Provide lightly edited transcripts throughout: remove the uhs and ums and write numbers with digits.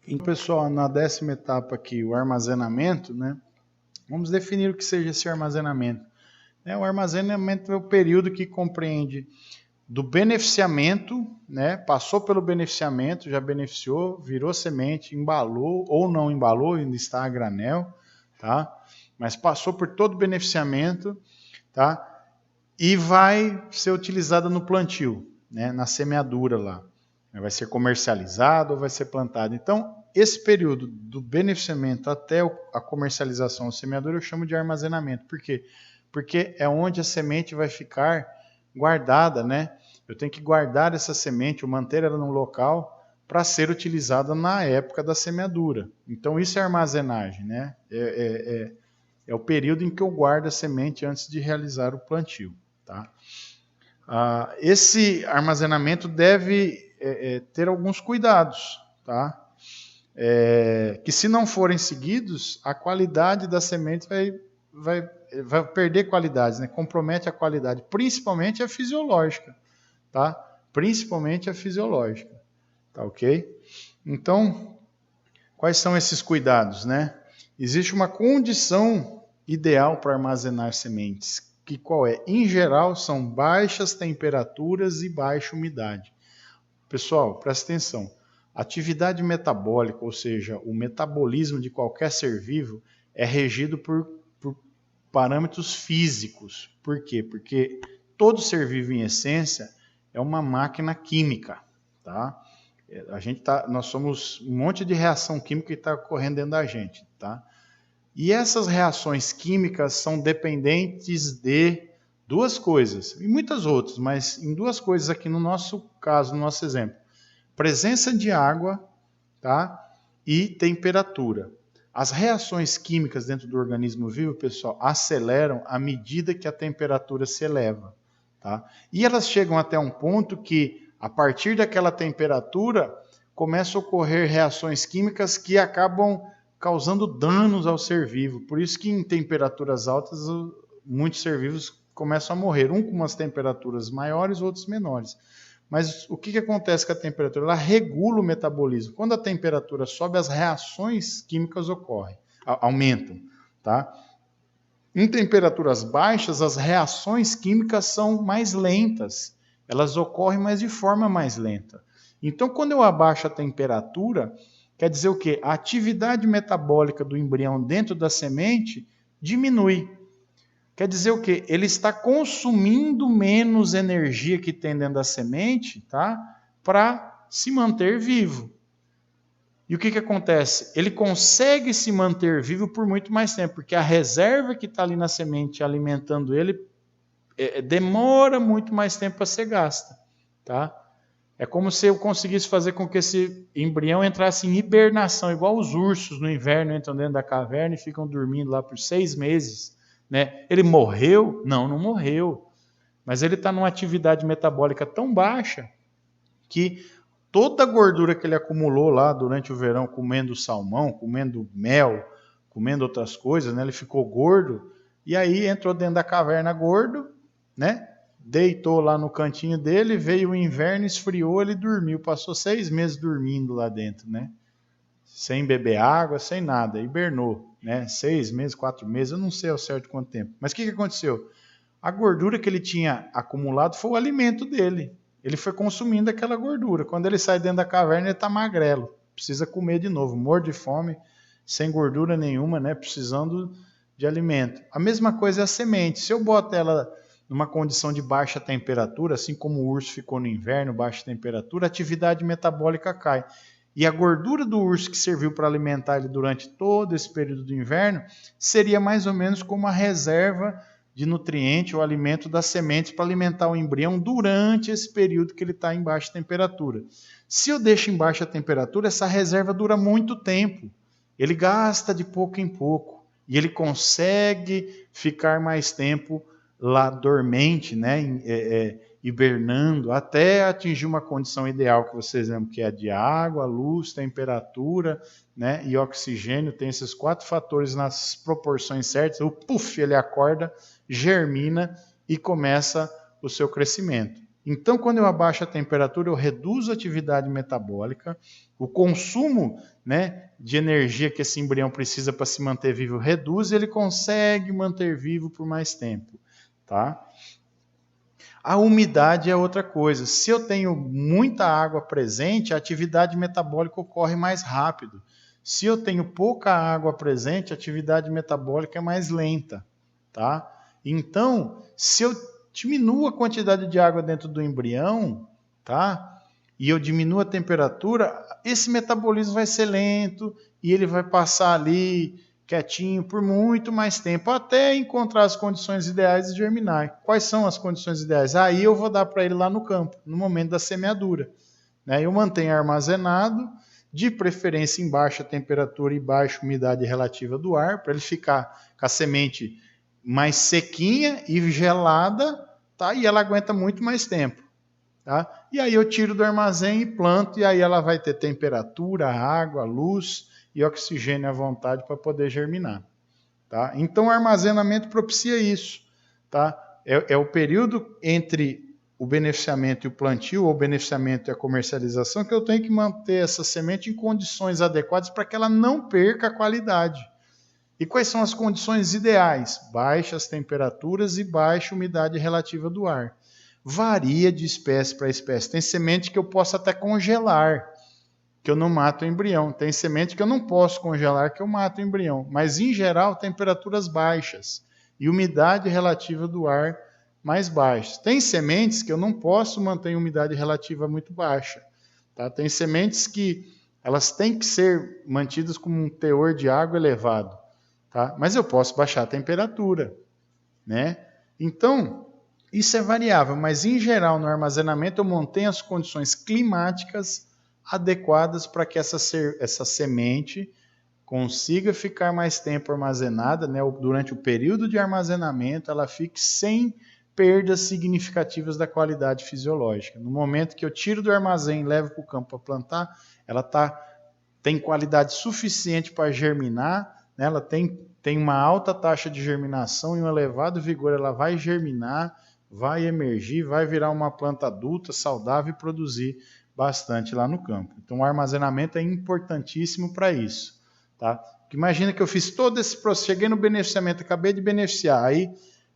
Então, pessoal, na 10ª etapa aqui, o armazenamento, né? Vamos definir o que seja esse armazenamento. O armazenamento é o período que compreende do beneficiamento, né? Passou pelo beneficiamento, já beneficiou, virou semente, embalou ou não embalou, ainda está a granel, tá? Mas passou por todo o beneficiamento, tá? E vai ser utilizada no plantio, né? Na semeadura lá. Vai ser comercializado ou vai ser plantado. Então, esse período do beneficiamento até a comercialização da semeadura eu chamo de armazenamento. Por quê? Porque é onde a semente vai ficar guardada, né? Eu tenho que guardar essa semente, ou manter ela num local para ser utilizada na época da semeadura. Então, isso é armazenagem, né? É o período em que eu guardo a semente antes de realizar o plantio, tá? Esse armazenamento deve ter alguns cuidados, tá? Que se não forem seguidos, a qualidade da semente vai perder qualidades, né? Compromete a qualidade, principalmente a fisiológica, tá? Principalmente a fisiológica, tá ok? Então, quais são esses cuidados, né? Existe uma condição ideal para armazenar sementes, que qual é? Em geral, são baixas temperaturas e baixa umidade. Pessoal, presta atenção. Atividade metabólica, ou seja, o metabolismo de qualquer ser vivo, é regido por parâmetros físicos. Por quê? Porque todo ser vivo, em essência, é uma máquina química, tá? Nós somos um monte de reação química que está ocorrendo dentro da gente, tá? E essas reações químicas são dependentes de duas coisas, e muitas outras, mas em duas coisas aqui no nosso caso, no nosso exemplo. Presença de água, tá? E temperatura. As reações químicas dentro do organismo vivo, pessoal, aceleram à medida que a temperatura se eleva, tá? E elas chegam até um ponto que, a partir daquela temperatura, começam a ocorrer reações químicas que acabam causando danos ao ser vivo. Por isso que em temperaturas altas, muitos ser vivos começam a morrer. Um com umas temperaturas maiores, outros menores. Mas o que acontece com a temperatura? Ela regula o metabolismo. Quando a temperatura sobe, as reações químicas ocorrem, aumentam, tá? Em temperaturas baixas, as reações químicas são mais lentas. Elas ocorrem, mas de forma mais lenta. Então, quando eu abaixo a temperatura, quer dizer o quê? A atividade metabólica do embrião dentro da semente diminui. Quer dizer o quê? Ele está consumindo menos energia que tem dentro da semente, tá? Para se manter vivo. E o que acontece? Ele consegue se manter vivo por muito mais tempo, porque a reserva que está ali na semente alimentando ele demora muito mais tempo para ser gasta, tá? É como se eu conseguisse fazer com que esse embrião entrasse em hibernação, igual os ursos no inverno entram dentro da caverna e ficam dormindo lá por 6 meses. Né? Ele morreu? Não, não morreu. Mas ele está numa atividade metabólica tão baixa que toda a gordura que ele acumulou lá durante o verão, comendo salmão, comendo mel, comendo outras coisas, né? Ele ficou gordo e aí entrou dentro da caverna gordo, né? Deitou lá no cantinho dele, veio o inverno, esfriou, ele dormiu, passou 6 meses dormindo lá dentro, né? Sem beber água, sem nada, hibernou, né? 6 meses, 4 meses, eu não sei ao certo quanto tempo. Mas o que aconteceu? A gordura que ele tinha acumulado foi o alimento dele. Ele foi consumindo aquela gordura. Quando ele sai dentro da caverna, ele está magrelo. Precisa comer de novo, morto de fome, sem gordura nenhuma, né? Precisando de alimento. A mesma coisa é a semente. Se eu boto ela numa condição de baixa temperatura, assim como o urso ficou no inverno, baixa temperatura, a atividade metabólica cai. E a gordura do urso que serviu para alimentar ele durante todo esse período do inverno seria mais ou menos como a reserva de nutriente ou alimento das sementes para alimentar o embrião durante esse período que ele está em baixa temperatura. Se eu deixo em baixa temperatura, essa reserva dura muito tempo. Ele gasta de pouco em pouco e ele consegue ficar mais tempo lá dormente, né, hibernando, até atingir uma condição ideal que vocês lembram que é de água, luz, temperatura, né, e oxigênio. Tem esses 4 fatores nas proporções certas. Ele acorda, germina e começa o seu crescimento, Então, quando eu abaixo a temperatura, eu reduzo a atividade metabólica, o consumo, né, de energia que esse embrião precisa para se manter vivo reduz e ele consegue manter vivo por mais tempo. Tá? A umidade é outra coisa. Se eu tenho muita água presente, a atividade metabólica ocorre mais rápido. Se eu tenho pouca água presente, a atividade metabólica é mais lenta. Tá? Então, se eu diminuo a quantidade de água dentro do embrião, tá? E eu diminuo a temperatura, esse metabolismo vai ser lento e ele vai passar ali quietinho por muito mais tempo, até encontrar as condições ideais de germinar. Quais são as condições ideais? Aí eu vou dar para ele lá no campo, no momento da semeadura. Né? Eu mantenho armazenado, de preferência em baixa temperatura e baixa umidade relativa do ar, para ele ficar com a semente mais sequinha e gelada, tá? E ela aguenta muito mais tempo. Tá? E aí eu tiro do armazém e planto, e aí ela vai ter temperatura, água, luz e oxigênio à vontade para poder germinar. Tá? Então o armazenamento propicia isso. Tá? É o período entre o beneficiamento e o plantio, ou o beneficiamento e a comercialização, que eu tenho que manter essa semente em condições adequadas para que ela não perca a qualidade. E quais são as condições ideais? Baixas temperaturas e baixa umidade relativa do ar. Varia de espécie para espécie. Tem semente que eu posso até congelar, que eu não mato o embrião. Tem semente que eu não posso congelar, que eu mato o embrião. Mas, em geral, temperaturas baixas e umidade relativa do ar mais baixa. Tem sementes que eu não posso manter umidade relativa muito baixa. Tá? Tem sementes que elas têm que ser mantidas com um teor de água elevado. Tá? Mas eu posso baixar a temperatura. Né? Então, isso é variável, mas em geral no armazenamento eu mantenho as condições climáticas adequadas para que essa semente consiga ficar mais tempo armazenada, né? Durante o período de armazenamento ela fique sem perdas significativas da qualidade fisiológica. No momento que eu tiro do armazém e levo para o campo para plantar, ela tem qualidade suficiente para germinar, né? Ela tem uma alta taxa de germinação e um elevado vigor, ela vai germinar, vai emergir, vai virar uma planta adulta, saudável e produzir bastante lá no campo. Então o armazenamento é importantíssimo para isso. Tá? Imagina que eu fiz todo esse processo, cheguei no beneficiamento, acabei de beneficiar, aí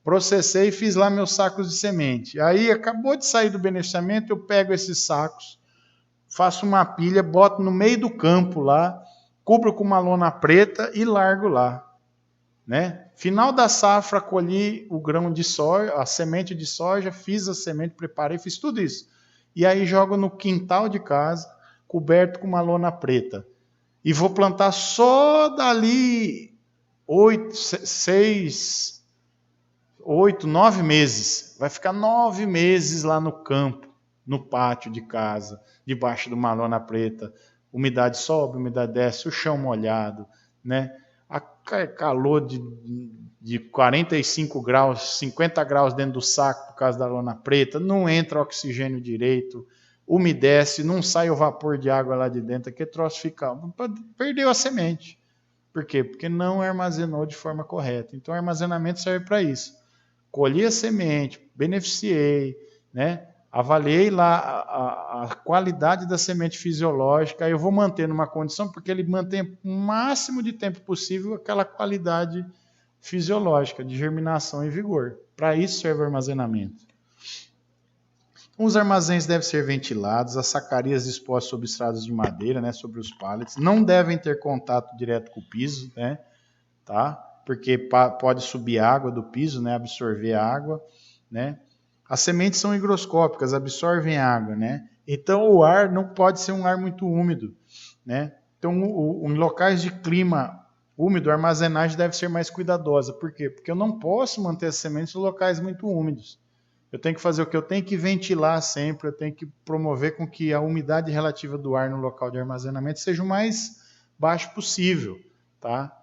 processei e fiz lá meus sacos de semente. Aí acabou de sair do beneficiamento, eu pego esses sacos, faço uma pilha, boto no meio do campo lá, cubro com uma lona preta e largo lá. Né? Final da safra, colhi o grão de soja, a semente de soja, fiz a semente, preparei, fiz tudo isso. E aí jogo no quintal de casa, coberto com uma lona preta. E vou plantar só dali 8, 9 meses. Vai ficar 9 meses lá no campo, no pátio de casa, debaixo de uma lona preta. Umidade sobe, umidade desce, o chão molhado, né? Calor de 45 graus, 50 graus dentro do saco por causa da lona preta, não entra oxigênio direito, umedece, não sai o vapor de água lá de dentro, aquele troço fica... Perdeu a semente. Por quê? Porque não armazenou de forma correta. Então o armazenamento serve para isso. Colhi a semente, beneficiei, né? Avaliei lá a qualidade da semente fisiológica, aí eu vou manter numa condição, porque ele mantém o máximo de tempo possível aquela qualidade fisiológica de germinação e vigor. Para isso serve o armazenamento. Os armazéns devem ser ventilados, as sacarias dispostas sobre estradas de madeira, né, sobre os pallets, não devem ter contato direto com o piso, né, tá? Porque pode subir água do piso, né, absorver a água, né? As sementes são higroscópicas, absorvem água, né? Então o ar não pode ser um ar muito úmido, né? Então em locais de clima úmido, a armazenagem deve ser mais cuidadosa. Por quê? Porque eu não posso manter as sementes em locais muito úmidos. Eu tenho que fazer o que? Eu tenho que ventilar sempre, eu tenho que promover com que a umidade relativa do ar no local de armazenamento seja o mais baixo possível, tá?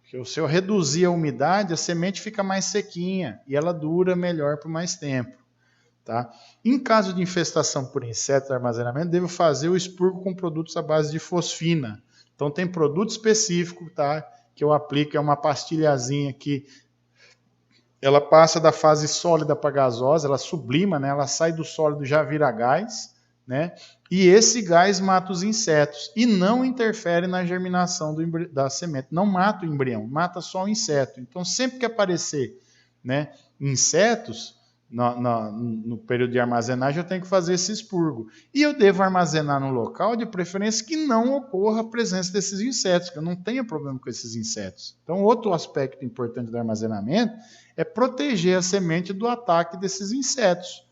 Porque se eu reduzir a umidade, a semente fica mais sequinha e ela dura melhor por mais tempo. Tá? Em caso de infestação por insetos no armazenamento, devo fazer o expurgo com produtos à base de fosfina. Então tem produto específico, tá, que eu aplico, é uma pastilhazinha que ela passa da fase sólida para gasosa, ela sublima, né? Ela sai do sólido, já vira gás, né? E esse gás mata os insetos e não interfere na germinação da semente. Não mata o embrião, mata só o inseto. Então, sempre que aparecer, né, insetos no período de armazenagem, eu tenho que fazer esse expurgo. E eu devo armazenar num local, de preferência, que não ocorra a presença desses insetos, que eu não tenha problema com esses insetos. Então, outro aspecto importante do armazenamento é proteger a semente do ataque desses insetos,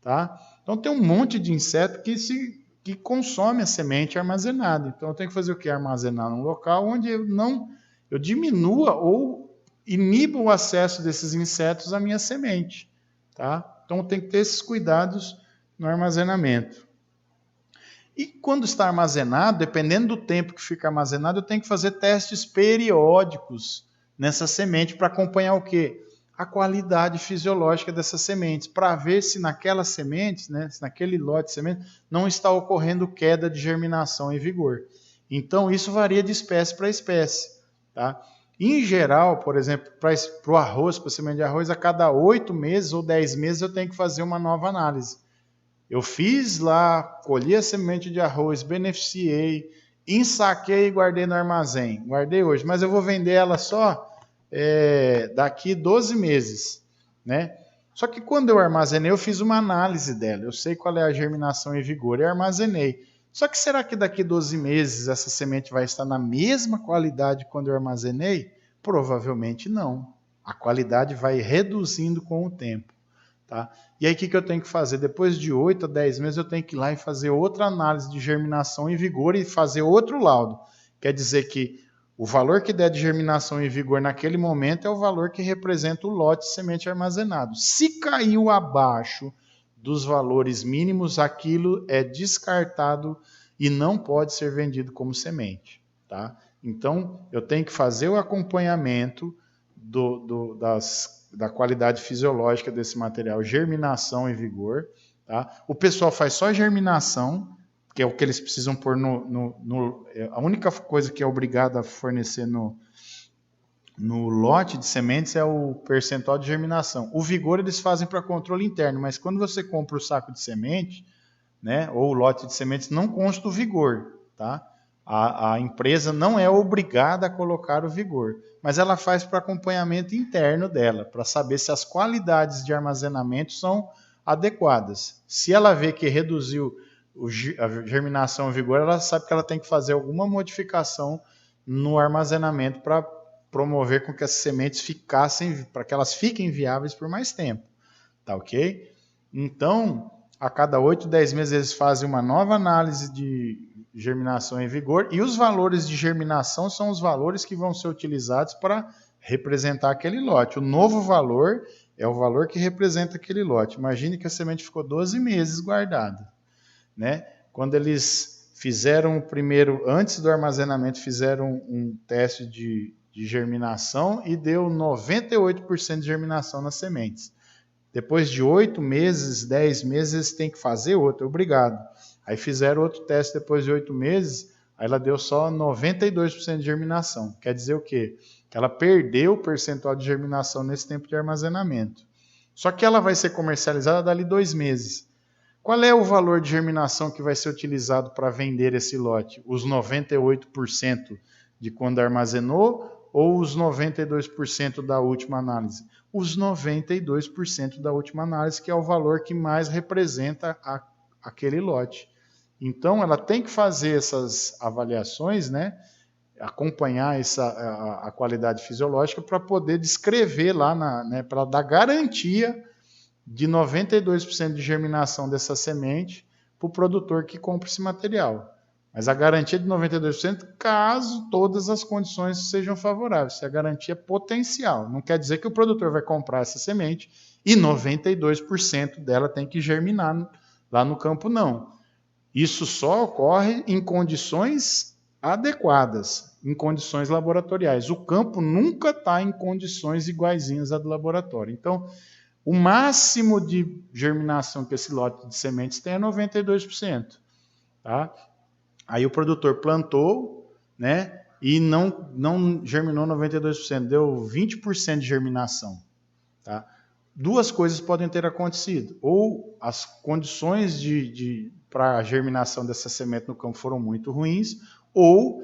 tá? Então, tem um monte de inseto que consome a semente armazenada. Então, eu tenho que fazer o quê? Armazenar num local onde eu diminua ou iniba o acesso desses insetos à minha semente, tá? Então, tem que ter esses cuidados no armazenamento. E quando está armazenado, dependendo do tempo que fica armazenado, eu tenho que fazer testes periódicos nessa semente para acompanhar o quê? A qualidade fisiológica dessas sementes, para ver se naquelas sementes, né, se naquele lote de sementes, não está ocorrendo queda de germinação e vigor. Então, isso varia de espécie para espécie, tá? Em geral, por exemplo, para o arroz, para a semente de arroz, a cada 8 meses ou 10 meses eu tenho que fazer uma nova análise. Eu fiz lá, colhi a semente de arroz, beneficiei, ensaquei e guardei no armazém. Guardei hoje, mas eu vou vender ela só daqui 12 meses, né? Só que quando eu armazenei, eu fiz uma análise dela. Eu sei qual é a germinação e vigor e armazenei. Só que será que daqui 12 meses essa semente vai estar na mesma qualidade quando eu armazenei? Provavelmente não. A qualidade vai reduzindo com o tempo. Tá? E aí o que eu tenho que fazer? Depois de 8 a 10 meses eu tenho que ir lá e fazer outra análise de germinação e vigor e fazer outro laudo. Quer dizer que o valor que der de germinação e vigor naquele momento é o valor que representa o lote de semente armazenado. Se caiu abaixo dos valores mínimos, aquilo é descartado e não pode ser vendido como semente. Tá? Então, eu tenho que fazer o acompanhamento da qualidade fisiológica desse material, germinação e vigor. Tá? O pessoal faz só germinação, que é o que eles precisam pôr a única coisa que é obrigado a fornecer no lote de sementes é o percentual de germinação. O vigor eles fazem para controle interno, mas quando você compra o saco de semente, né, ou o lote de sementes, não consta o vigor, tá? A empresa não é obrigada a colocar o vigor, mas ela faz para acompanhamento interno dela, para saber se as qualidades de armazenamento são adequadas. Se ela vê que reduziu a germinação e o vigor, ela sabe que ela tem que fazer alguma modificação no armazenamento para promover com que as sementes para que elas fiquem viáveis por mais tempo, tá ok? Então, a cada 8, 10 meses eles fazem uma nova análise de germinação e vigor, e os valores de germinação são os valores que vão ser utilizados para representar aquele lote. O novo valor é o valor que representa aquele lote. Imagine que a semente ficou 12 meses guardada, né? Quando eles fizeram o primeiro, antes do armazenamento, fizeram um teste de germinação e deu 98% de germinação nas sementes. Depois de 8 meses, 10 meses, eles têm que fazer outro, obrigado. Aí fizeram outro teste depois de 8 meses, aí ela deu só 92% de germinação. Quer dizer o quê? Que ela perdeu o percentual de germinação nesse tempo de armazenamento. Só que ela vai ser comercializada dali 2 meses. Qual é o valor de germinação que vai ser utilizado para vender esse lote? Os 98% de quando armazenou ou os 92% da última análise? Os 92% da última análise, que é o valor que mais representa aquele lote. Então, ela tem que fazer essas avaliações, né? Acompanhar a qualidade fisiológica para poder descrever lá, né? Para dar garantia de 92% de germinação dessa semente para o produtor que compra esse material. Mas a garantia de 92% caso todas as condições sejam favoráveis. Isso é a garantia potencial. Não quer dizer que o produtor vai comprar essa semente e 92% dela tem que germinar lá no campo, não. Isso só ocorre em condições adequadas, em condições laboratoriais. O campo nunca está em condições iguaizinhas à do laboratório. Então, o máximo de germinação que esse lote de sementes tem é 92%. Tá? Aí o produtor plantou, né, e não germinou 92%, deu 20% de germinação. tá? Duas coisas podem ter acontecido. Ou as condições para a germinação dessa semente no campo foram muito ruins, ou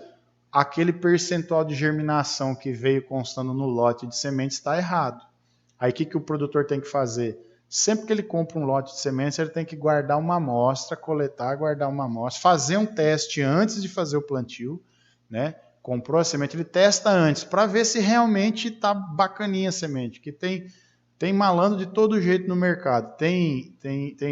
aquele percentual de germinação que veio constando no lote de sementes está errado. Aí o que o produtor tem que fazer? Sempre que ele compra um lote de sementes, ele tem que guardar uma amostra, coletar, guardar uma amostra, fazer um teste antes de fazer o plantio, né? Comprou a semente, ele testa antes para ver se realmente está bacaninha a semente, que tem malandro de todo jeito no mercado. Tem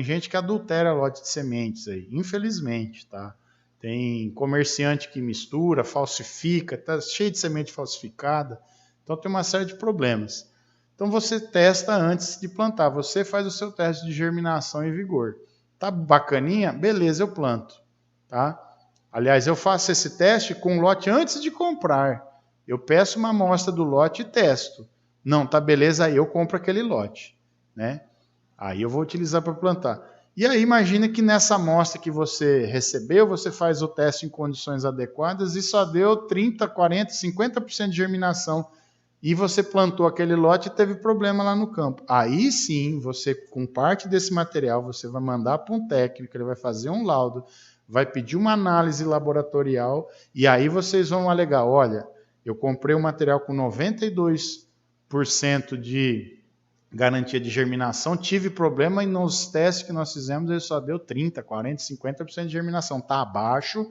gente que adultera lote de sementes aí, infelizmente, tá? Tem comerciante que mistura, falsifica, tá cheio de semente falsificada. Então tem uma série de problemas. Então você testa antes de plantar, você faz o seu teste de germinação e vigor. Tá bacaninha? Beleza, eu planto, tá? Aliás, eu faço esse teste com o lote antes de comprar. Eu peço uma amostra do lote e testo. Não, tá beleza, aí eu compro aquele lote, né? Aí eu vou utilizar para plantar. E aí imagina que nessa amostra que você recebeu, você faz o teste em condições adequadas e só deu 30, 40, 50% de germinação. E você plantou aquele lote e teve problema lá no campo. Aí sim, você, com parte desse material, você vai mandar para um técnico, ele vai fazer um laudo, vai pedir uma análise laboratorial e aí vocês vão alegar, olha, eu comprei um material com 92% de garantia de germinação, tive problema e nos testes que nós fizemos ele só deu 30, 40, 50% de germinação. Está abaixo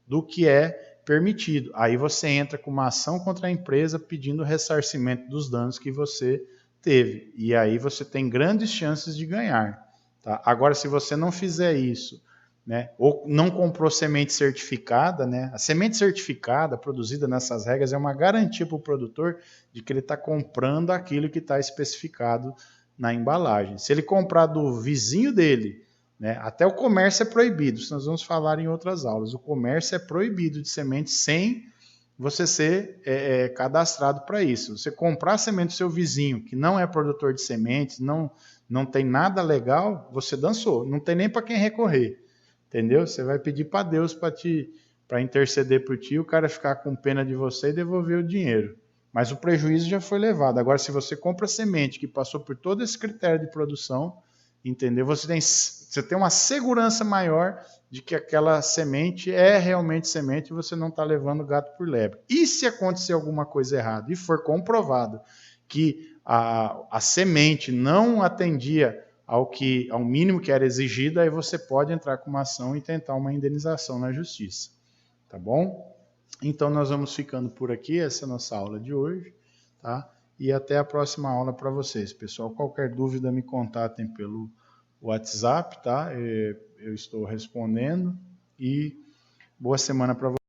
do que é permitido. Aí você entra com uma ação contra a empresa pedindo ressarcimento dos danos que você teve. E aí você tem grandes chances de ganhar. Tá? Agora, se você não fizer isso, né, ou não comprou semente certificada, né, a semente certificada, produzida nessas regras, é uma garantia para o produtor de que ele está comprando aquilo que está especificado na embalagem. Se ele comprar do vizinho dele, né, até o comércio é proibido, isso nós vamos falar em outras aulas, o comércio é proibido de semente sem você ser cadastrado para isso. Você comprar a semente do seu vizinho, que não é produtor de sementes, não tem nada legal, você dançou, não tem nem para quem recorrer. Entendeu? Você vai pedir para Deus para interceder por ti, o cara ficar com pena de você e devolver o dinheiro. Mas o prejuízo já foi levado. Agora, se você compra semente que passou por todo esse critério de produção, entendeu? Você tem uma segurança maior de que aquela semente é realmente semente e você não está levando gato por lebre. E se acontecer alguma coisa errada e for comprovado que a semente não atendia ao mínimo que era exigido, aí você pode entrar com uma ação e tentar uma indenização na justiça. Tá bom? Então nós vamos ficando por aqui, essa é a nossa aula de hoje, tá? E até a próxima aula para vocês. Pessoal, qualquer dúvida me contatem pelo WhatsApp, tá? Eu estou respondendo e boa semana para vocês.